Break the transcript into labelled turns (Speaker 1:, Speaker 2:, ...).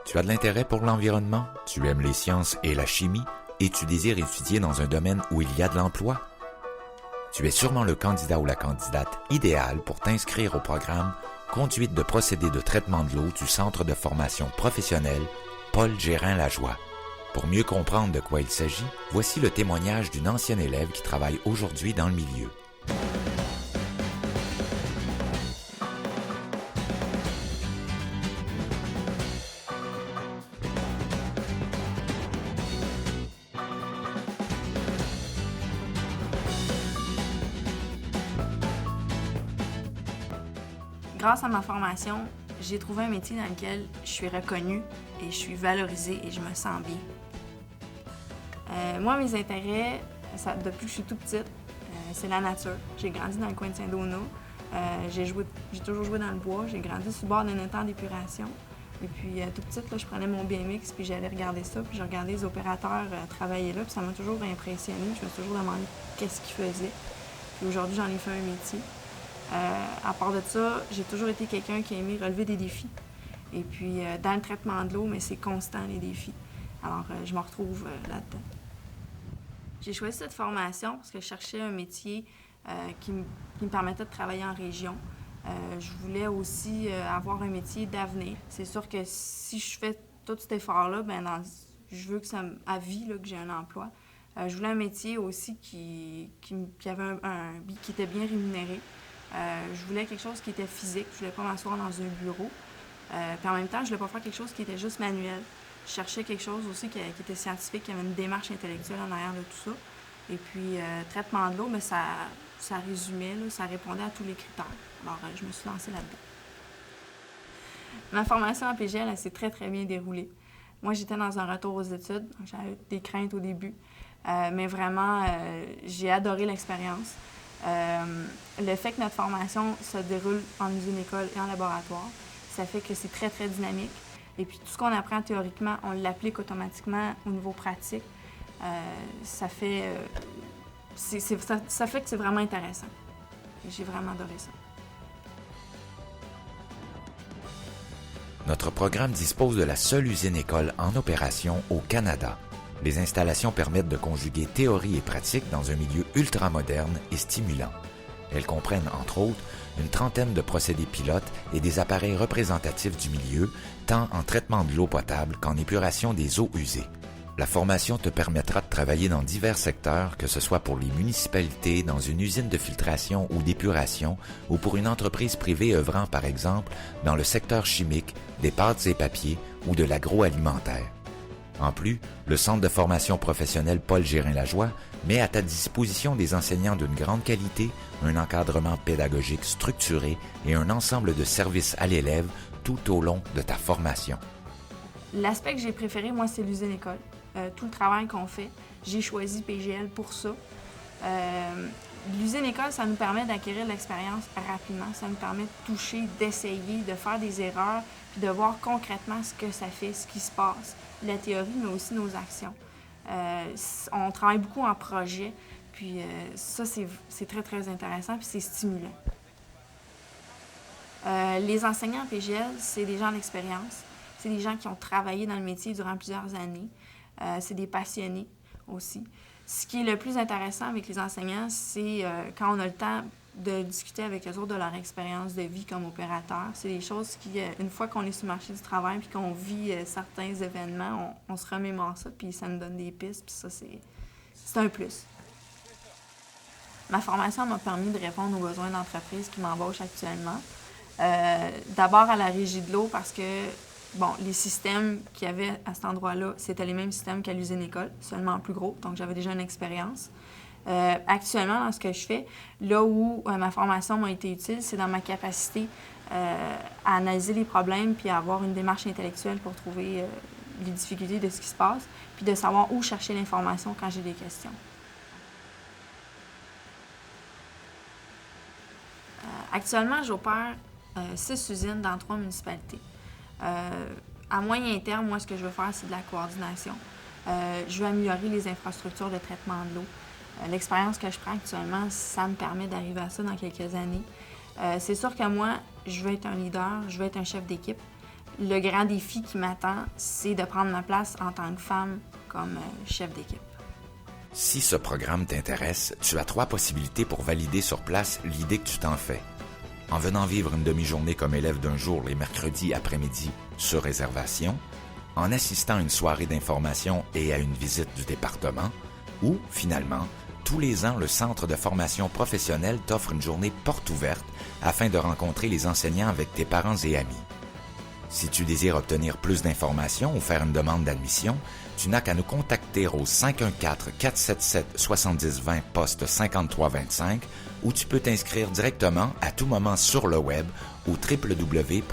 Speaker 1: Tu as de l'intérêt pour l'environnement, tu aimes les sciences et la chimie, et tu désires étudier dans un domaine où il y a de l'emploi? Tu es sûrement le candidat ou la candidate idéale pour t'inscrire au programme Conduite de procédés de traitement de l'eau du Centre de formation professionnelle Paul Gérin-Lajoie. Pour mieux comprendre de quoi il s'agit, voici le témoignage d'une ancienne élève qui travaille aujourd'hui dans le milieu.
Speaker 2: Grâce à ma formation, j'ai trouvé un métier dans lequel je suis reconnue et je suis valorisée et je me sens bien. Moi, mes intérêts, depuis que je suis toute petite, c'est la nature. J'ai grandi dans le coin de Saint-Donat. J'ai toujours joué dans le bois. J'ai grandi sur le bord d'un étang d'épuration. Et puis, toute petite, là, je prenais mon BMX puis j'allais regarder ça. Puis je regardais les opérateurs travailler là. Puis ça m'a toujours impressionnée. Je me suis toujours demandé qu'est-ce qu'ils faisaient. Puis aujourd'hui, j'en ai fait un métier. À part de ça, j'ai toujours été quelqu'un qui a aimé relever des défis. Et puis, dans le traitement de l'eau, mais c'est constant, les défis. Alors, je me retrouve là-dedans. J'ai choisi cette formation parce que je cherchais un métier qui me permettait de travailler en région. Je voulais aussi avoir un métier d'avenir. C'est sûr que si je fais tout cet effort-là, je veux que à vie là, que j'ai un emploi. Je voulais un métier aussi qui avait qui était bien rémunéré. Je voulais quelque chose qui était physique. Je voulais pas m'asseoir dans un bureau. Puis en même temps, je voulais pas faire quelque chose qui était juste manuel. Je cherchais quelque chose aussi qui était scientifique, qui avait une démarche intellectuelle en arrière de tout ça. Et puis, traitement de l'eau, mais ça résumait, là, ça répondait à tous les critères. Alors, je me suis lancée là-dedans. Ma formation en PGL, elle s'est très, très bien déroulée. Moi, j'étais dans un retour aux études. J'avais des craintes au début. Mais vraiment, j'ai adoré l'expérience. Le fait que notre formation se déroule en usine-école et en laboratoire, ça fait que c'est très, très dynamique. Et puis, tout ce qu'on apprend théoriquement, on l'applique automatiquement au niveau pratique. Ça fait que c'est vraiment intéressant. Et j'ai vraiment adoré ça.
Speaker 1: Notre programme dispose de la seule usine-école en opération au Canada. Les installations permettent de conjuguer théorie et pratique dans un milieu ultramoderne et stimulant. Elles comprennent, entre autres, une trentaine de procédés pilotes et des appareils représentatifs du milieu, tant en traitement de l'eau potable qu'en épuration des eaux usées. La formation te permettra de travailler dans divers secteurs, que ce soit pour les municipalités, dans une usine de filtration ou d'épuration, ou pour une entreprise privée œuvrant, par exemple, dans le secteur chimique, des pâtes et papiers ou de l'agroalimentaire. En plus, le Centre de formation professionnelle Paul Gérin-Lajoie met à ta disposition des enseignants d'une grande qualité, un encadrement pédagogique structuré et un ensemble de services à l'élève tout au long de ta formation.
Speaker 2: L'aspect que j'ai préféré, moi, c'est l'usine-école. Tout le travail qu'on fait, j'ai choisi PGL pour ça. L'usine-école, ça nous permet d'acquérir de l'expérience rapidement. Ça nous permet de toucher, d'essayer, de faire des erreurs, puis de voir concrètement ce que ça fait, ce qui se passe. La théorie, mais aussi nos actions. On travaille beaucoup en projet, puis ça, c'est très, très intéressant, puis c'est stimulant. Les enseignants en PGL, c'est des gens d'expérience. C'est des gens qui ont travaillé dans le métier durant plusieurs années. C'est des passionnés aussi. Ce qui est le plus intéressant avec les enseignants, c'est quand on a le temps de discuter avec eux autres de leur expérience de vie comme opérateur. C'est des choses qui, une fois qu'on est sur le marché du travail puis qu'on vit certains événements, on se remémore ça, puis ça nous donne des pistes, puis ça, c'est un plus. Ma formation m'a permis de répondre aux besoins d'entreprises qui m'embauchent actuellement. D'abord à la Régie de l'eau parce que les systèmes qu'il y avait à cet endroit-là, c'était les mêmes systèmes qu'à l'usine-école, seulement plus gros, donc j'avais déjà une expérience. Actuellement, dans ce que je fais, là où ma formation m'a été utile, c'est dans ma capacité à analyser les problèmes puis à avoir une démarche intellectuelle pour trouver les difficultés de ce qui se passe, puis de savoir où chercher l'information quand j'ai des questions. Actuellement, j'opère 6 usines dans 3 municipalités. À moyen terme, moi, ce que je veux faire, c'est de la coordination. Je veux améliorer les infrastructures de traitement de l'eau. L'expérience que je prends actuellement, ça me permet d'arriver à ça dans quelques années. C'est sûr que moi, je veux être un leader, je veux être un chef d'équipe. le grand défi qui m'attend, c'est de prendre ma place en tant que femme comme chef d'équipe.
Speaker 1: Si ce programme t'intéresse, tu as 3 possibilités pour valider sur place l'idée que tu t'en fais. En venant vivre une demi-journée comme élève d'un jour les mercredis après-midi sur réservation, en assistant à une soirée d'information et à une visite du département, ou, finalement, tous les ans, le Centre de formation professionnelle t'offre une journée porte ouverte afin de rencontrer les enseignants avec tes parents et amis. Si tu désires obtenir plus d'informations ou faire une demande d'admission, tu n'as qu'à nous contacter au 514-477-7020 poste 5325 ou tu peux t'inscrire directement à tout moment sur le web au www.srafp.com.